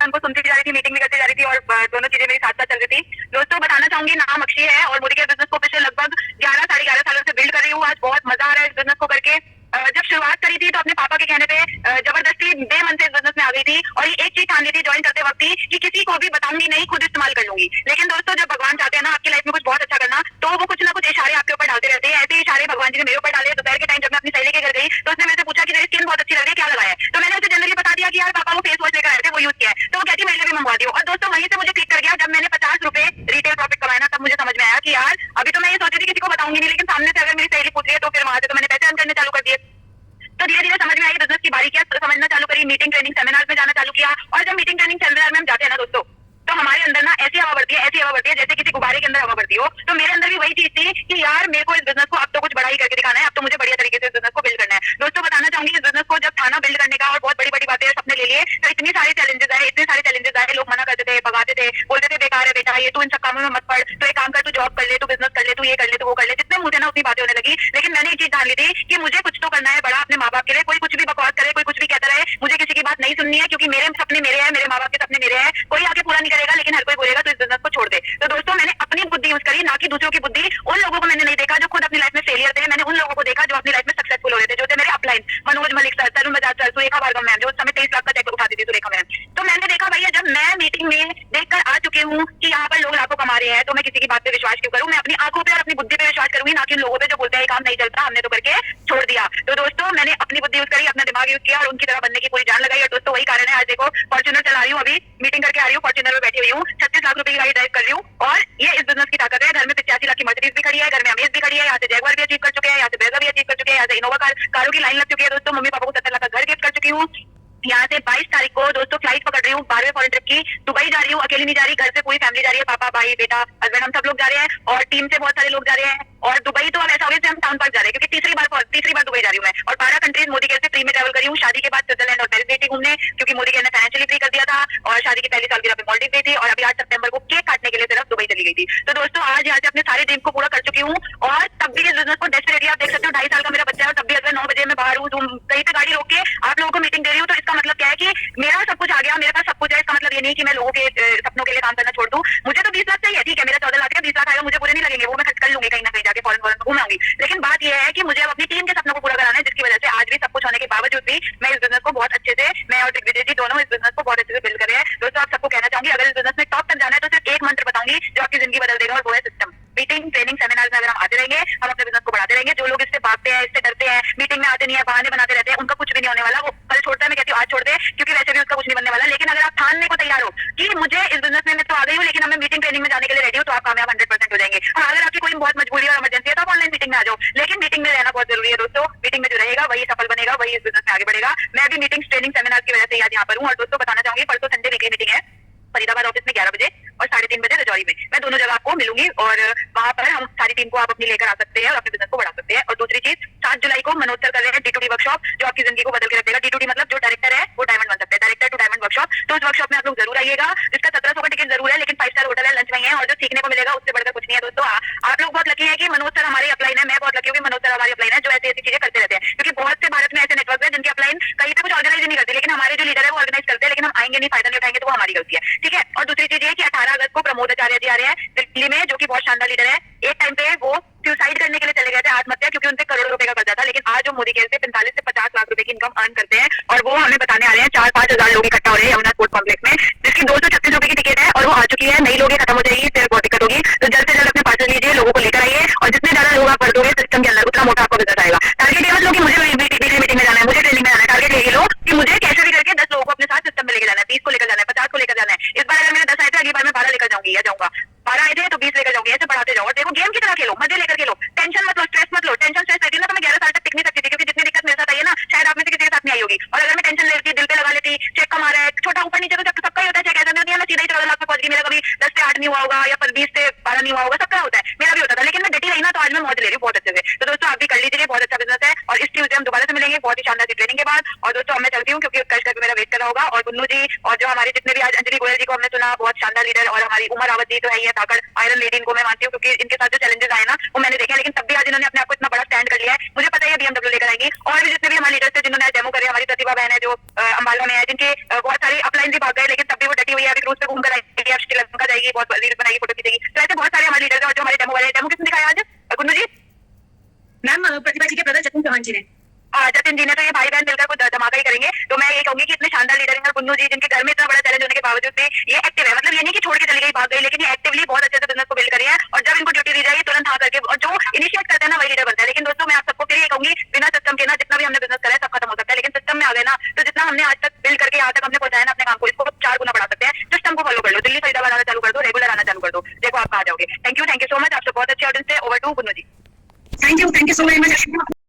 उनको सुनती भी जा रही थी, मीटिंग भी करती जा रही थी और दोनों चीजें मेरी साथ साथ चल रही थी। दोस्तों बताना चाहूंगी, नाम अक्षी है और मोदी केयर बिजनेस को पिछले लगभग 11 साढ़े 11 सालों से बिल्ड कर रही हूँ। आज बहुत मजा आ रहा है इस बिजनेस को करके। जब शुरुआत करी थी तो अपने पापा के कहने पे जबरदस्ती बेमन से इस बिजनेस में आ गई थी और ये एक चीज ठान ली थी ज्वाइन करते वक्त ही कि किसी को भी बताऊंगी नहीं, खुद इस्तेमाल कर लूंगी। लेकिन दोस्तों जब भगवान चाहते हैं ना आपकी लाइफ में कुछ बहुत अच्छा करना, तो वो कुछ ना कुछ इशारे आपके ऊपर डालते रहते हैं। ऐसे ही इशारे भगवान जी ने मेरे ऊपर डाले। दोपहर के टाइम जब मैं अपनी सहेली के घर गई तो उसने मेरे से पूछा कि तेरी स्किन बहुत अच्छी लग रही है, क्या लगाया है? तो मैंने उसे जनरली बता दिया कि यार पापा वो फेस वॉश लेकर आए थे, वो यूज किया है। तो वो कहती मेरे लिए भी मंगवा दियो। और दोस्तों वहीं से मुझे क्लिक कर गया। जब मैंने 50 रुपए रिटेल प्रॉफिट कमाया ना, तब मुझे समझ में आया कि यार अभी तो मैं ये सोच रही थी किसी को बताऊंगी नहीं, लेकिन सामने से अगर मेरी सहेली पूछ रही है तो फिर वहां से तो मैंने पैसे अर्न करने चालू कर दिए। तो धीरे धीरे समझ में आई बिजनेस की बारीकियां समझना चालू करी, मीटिंग ट्रेनिंग सेमिनार में जाना चालू किया। और जब मीटिंग ट्रेनिंग सेमिनार में हम जाते हैं ना दोस्तों, तो हमारे अंदर ना ऐसी हवा बढ़ती है, ऐसी हवा बढ़ती है जैसे किसी गुब्बारे के अंदर हवा बढ़ती हो। तो मेरे अंदर भी वही चीज थी कि यार मेरे को इस बिजनेस को अब तो कुछ बड़ा ही करके दिखाना है, अब तो मुझे बढ़िया तरीके से इस बिजनेस को बिल्ड करना है। दोस्तों बताना चाहूंगी, इस बिजनेस को जब थाना बिल्ड करने का और बहुत बड़ी बड़ी बातें सपने ले लिए, तो इतनी सारे चैलेंजेस आए, इतने सारे चैलेंजेस आए। लोग मना करते थे, भगाते थे, बोलते थे बेकार है बेटा, ये तू इन सब कामों में मत पड़, तो एक काम कर, तू जॉब कर ले, तू बिजनेस कर ले, तू ये कर ले, तू वो कर ले। जितने मुझे ना उतनी बातें होने लगी। लेकिन मैंने एक चीज जान ली थी कि मुझे कुछ तो करना है बड़ा अपने माँ बाप के लिए। कोई कुछ भी बकवास करे, कोई कुछ भी कहता रहे, मुझे किसी की बात नहीं सुननी है, क्योंकि मेरे सपने मेरे हैं, मेरे माँ बाप के सपने मेरे हैं। कोई आके पूरा नहीं करेगा, लेकिन हर कोई बोलेगा तो इस बिजनेस को छोड़ दे। तो दोस्तों मैंने अपनी बुद्धि यूज करी, ना कि दूसरों की बुद्धि। उन लोगों को मैंने नहीं देखा जो खुद अपनी लाइफ में फेलियर थे, मैंने उन लोगों को देखा जो अपनी लाइफ में सक्सेसफुल हो रहे थे, जो थे मेरे upline, Manoj Malik sir, Tarun Bajaj sir, Surekha Bhargava ma'am, जो उस समय 23 लाख का चेक उठाती थी सुरेखा मैम। तो मैंने देखा भैया, जब मैं मीटिंग में देखकर आ चुकी हूँ कि यहाँ पर लोग लाखों कमा रहे हैं, तो मैं किसी की बात पे विश्वास क्यों करूँ? मैं अपनी आंखों पे और अपनी बुद्धि पे विश्वास करूंगी, ना कि उन लोगों पे जो बोलते हैं काम नहीं चलता, हमने तो करके छोड़ दिया। तो दोस्तों मैंने अपनी बुद्धि यूज करी, अपना दिमाग यूज किया और उनकी तरह बनने की पूरी जान लगाई। और दोस्तों वही कारण है, आज देखो फॉर्च्यूनर चला रही हूँ, अभी मीटिंग करके आ रही हूँ, फॉर्च्यूनर में बैठी हुई हूँ, 36 लाख रुपए की गाड़ी ड्राइव कर रही हूँ। और ये इस बिजनेस की ताकत है। घर में 85 लाख की मर्सिडीज भी खड़ी है, घर में अमेज भी खड़ी है, यहाँ से जैगवार भी अचीव कर चुके हैं, यहाँ से ब्रेजा भी अचीव कर चुके हैं, यहाँ से इनोवा कारों की लाइन लग चुकी है। दोस्तों मम्मी पापा को 70 लाख का घर गिफ्ट कर चुकी हूँ। यहाँ से 22 तारीख को दोस्तों फ्लाइट पकड़ रही हूँ 12वें फॉरेन ट्रिप की, दुबई जा रही हूँ। अकेली नहीं जा रही, घर से पूरी फैमिली जा रही है, पापा भाई बेटा हस्बैंड, हम सब लोग जा रहे हैं। और टीम से बहुत सारे लोग जा रहे हैं। और दुबई तो अब ऐसा हो गया हम टाउन पार्क जा रहे हैं, क्योंकि तीसरी बार दुबई जा रही हूँ मैं। और 12 कंट्रीज मोदी केयर से फ्री में ट्रैवल करी हूँ। शादी के बाद स्विट्जरलैंड और पेरिस गई थी घूमने, क्योंकि मोदी केयर ने फाइनेंशियली फ्री कर दिया था। और शादी की पहली सालगिरह पे मालदीव गई थी, और अभी 8 सितंबर को केक काटने के लिए सिर्फ दुबई चली गई थी। तो दोस्तों आज यहाँ से अपने सारे ड्रीम को पूरा कर चुकी हूँ। और तब भी इस बिजनेस को डेस्परेटली आप देख सकते हो, 2.5 साल का मेरा बच्चा है, और तब भी अगर 9 बजे मैं बाहर हूँ, कहीं पे गाड़ी रोक के आप लोगों को मीटिंग दे रही हूँ, तो इसका मतलब क्या है कि मेरा सब कुछ आ गया, मेरे पास सब कुछ है। इसका मतलब ये नहीं कि मैं लोगों के सपनों के लिए काम करना छोड़ दूं। मुझे तो 20 लाख चाहिए, ठीक है, मेरा 14 लाख है, 20 लाख आएगा, मुझे पूरे नहीं लगेंगे, वो मैं खर्च कर लूंगी कहीं ना कहीं जाके, फॉरेन घूमाऊंगी। लेकिन बात यह है कि मुझे अपनी टीम के सपनों को पूरा कराना है, जिसकी वजह से आज भी सब कुछ होने के बावजूद भी मैं इस बिजनेस को बहुत अच्छे से, मैं और दिग्विजय जी दोनों इस बिजनेस को बहुत अच्छे से बिल्ड कर रहे हैं। दोस्तों आप सबको कहना चाहूंगी, अगर इस बिजनेस में टॉप तक जाना है तो सिर्फ एक मंत्र बताऊंगी जो आपकी जिंदगी बदल देगा, और वो है सिस्टम। मीटिंग ट्रेनिंग सेमिनार में अगर हम आते रहेंगे, हम अपने बिजनेस को बढ़ाते रहेंगे। जो लोग इससे भागते हैं, इससे डरते हैं, मीटिंग में आते नहीं है, बहाने बनाते रहते हैं, उनका कुछ भी नहीं होने वाला। वो कल छोड़ता है, मैं कहती हूँ आज छोड़ दे, क्योंकि वैसे भी उसका कुछ नहीं बनने वाला। लेकिन अगर आप ठानने को तैयार हो कि मुझे इस बिजनेस में मैं तो आ गई हूँ, लेकिन मैं मीटिंग ट्रेनिंग में जाने के लिए रेडी हूँ, तो आप कामयाब 100% हो जाएंगे। और अगर आपकी कोई बहुत मजबूरी और इमरजेंसी है तो आप ऑनलाइन मीटिंग में आ जाओ, लेकिन मीटिंग में रहना बहुत जरूरी है दोस्तों। मीटिंग में जो रहेगा वही सफल बनेगा, वही इस बिजनेस में आगे बढ़ेगा। मैं भी मीटिंग ट्रेनिंग सेमिनार की वजह से आज यहाँ पर हूँ। और दोस्तों बताना चाहूंगी, परसों संडे वीकली मीटिंग है फरीदाबाद ऑफिस में 11 बजे और 3:30 बजे रजौरी में। मैं दोनों जगह आपको मिलूंगी, और वहां पर हम सारी टीम को आप अपनी लेकर आ सकते हैं और अपने बिजनेस को बढ़ा सकते हैं। और दूसरी चीज, 7 जुलाई को मनोज सर कर रहे हैं D2D वर्कशॉप, जो आपकी जिंदगी को बदल के रखेगा। D2D मतलब जो डायरेक्टर है वो डायमंड बन सकता है, डायरेक्टर टू डायमंड वर्कशॉप। तो उस वर्कशॉप में आप लोग जरूर आइएगा। इसका 1700 का टिकट जरूर है, लेकिन 5 स्टार होटल है, लंच वहीं है, और जो सीखने को मिलेगा उससे बढ़कर कुछ नहीं है दोस्तों। आप लोग बहुत लकी है कि मनोज सर हमारे अपलाइन है, मैं बहुत लकी हूँ कि मनोज सर हमारे अपलाइन है, जो ऐसी ऐसी चीजें करते रहते हैं। क्योंकि बहुत से भारत में ऐसे नेटवर्क है जिनके अपलाइन कहीं पे कुछ ऑर्गेनाइज नहीं करते, लेकिन हमारे जो लीडर है वो ऑर्गेनाइज करते हैं। लेकिन हम आएंगे नहीं, फायदा नहीं उठाएंगे, तो वो हमारी गलती है, ठीक है। और दूसरी चीज ये कि 18 अगस्त को प्रमोद आचार्य जी आ रहे हैं दिल्ली में, जो कि बहुत शानदार लीडर है। एक टाइम पे वो सुसाइड करने के लिए चले गए थे, आत्महत्या, क्योंकि उनपे करोड़ों रुपए का कर्जा था। लेकिन आज वो मोदी केयर से 45 से 50 लाख रुपए की इनकम अर्न करते हैं, और वो हमें बताने आ रहे हैं 4-5 हजार लोग इकट्ठा हो रहे हैं यमुना स्पोर्ट्स कॉम्प्लेक्स में, जिसकी 236 रुपए की टिकट है, और वो आ चुकी है। नई लोग खत्म हो जाएगी, फिर बहुत दिक्कत होगी। तो जल्द से जल्द अपने पार्सल लीजिए, लोगों को लेकर आइए, और जितने ज्यादा लोग आप भर दोगे सिस्टम के अंदर, उतना मोटा आपको बिजनेस आएगा। टारगेट ये मत लो कि मुझे मीटिंग में जाना है, मुझे ट्रेनिंग में जाना है। टारगेट यही लो कि मुझे कैसे भी करके 10 लोगों को अपने साथ सिस्टम में लेकर जाना है, 30 को लेकर जाना है, 50 को लेकर जाना है। इस बार अगर मेरे 10 आए थे, अगली बार मैं 12 लेकर जाऊंगी या जाऊंगा। 12 आए थे तो 20 लेकर जाऊंगी, ऐसे बढ़ाते जाओ। और देखो गेम की तरह खेलो, मजे लेकर खेलो, टेंशन मत लो, स्ट्रेस मत लो। टेंशन स्ट्रेस रहती है ना, तो मैं 11 साल तक टिक नहीं सकती थी, क्योंकि जितनी दिक्कत मेरे साथ आई है ना, शायद आप में से किसी के साथ नहीं आई होगी। और अगर मैं टेंशन ले लेती, दिल पे लगा लेती, चेक कम आ रहा है, छोटा ऊपर नीचे तो सबका ही होता है, चेक ऐसा नहीं होती है, मैं सीधा ही 14 लाख में पहुंच गई। मेरा कभी 10 से 8 नहीं हुआ होगा, या 20 से 12 नहीं हुआ होगा, सबका होता है, मेरा भी होता था। लेकिन मैं डटी रही ना, तो आज मैं मौज ले रही हूँ बहुत अच्छे से। तो दोस्तों आप भी कर लीजिए, बहुत अच्छा बिजनेस है। और इस ट्यूसडे हम दोबारा से मिलेंगे बहुत ही शानदार ट्रेनिंग के बाद। और दोस्तों अब मैं चलती हूँ क्योंकि उत्कर्ष का भी मेरा वेट कर रहा होगा। और गुन्नू जी और जो हमारे जितने भी आज अंजलि गोयल जी को हमने सुना, बहुत शानदार लीडर, और हमारी उमा रावत जी तो है ही है ताकत आयरन लेडी, इनको मैं मानती हूँ क्योंकि इनके साथ जो चैलेंजेस आए ना वो मैंने देखे, लेकिन तब भी आज इन्होंने अपने आप को इतना बड़ा स्टैंड कर लिया है। मुझे पता है BMW लेकर आएंगी। और भी जितने भी हमारे लीडर्स थे जिन्होंने आज डेमो करे, हमारी प्रतिभा बहन है जो अम्बाला में है, जिनके बहुत सारी अपलाइन भी भाग गए लेकिन तब भी वो डटी हुई है, अभी क्रूज पे घूम कर आएगी, अब श्रीलंका जाएगी, बहुत रील्स बनाएगी, फोटो खींचेगी। तो ऐसे बहुत सारे हमारे लीडर्स और जो हमारे डेमो वाले, डेमो किसने दिखाया आज गुन्नू जी? मैम प्रतिभा जी के ब्रदर जतिन चौहान जी ने। जतिन जी ने, तो ये भाई बहन मिलकर कुछ धमाका ही करेंगे। तो मैं ये कहूंगी कि इतने शानदार लीडर हैं गुन्नू जी, जिनके घर में इतना बड़ा चैलेंज होने के बावजूद भी ये एक्टिव है। मतलब ये नहीं कि छोड़ के चली गई, भाग गई, लेकिन ये एक्टिवली बहुत अच्छे से बिजनेस को बिल्ड करी है। और जब इनको ड्यूटी दी जाएगी तुरंत हाँ करके, और जो इनिशिएट करते हैं ना वही लीडर बनता है। लेकिन दोस्तों मैं आप सबको फिर ये कहूंगी, बिना सिस्टम के ना जितना भी हमने बिजनेस करा है सब खत्म हो सकता है, लेकिन सिस्टम में आ गए ना तो जितना हमने आज तक बिल्ड करके यहाँ तक हमने पहुंचाया ना अपने काम को, इसको 4 गुना बढ़ा सकते हैं। सिस्टम को फॉलो कर लो, दिल्ली फरीदाबाद आना चालू कर दो, रेगुलर आना चालू कर दो, देखो आप कहाँ जाओगे। थैंक यू सो मच, आपसे बहुत अच्छे ऑडियंस थे। Over to Gunnu ji. Thank you so very much.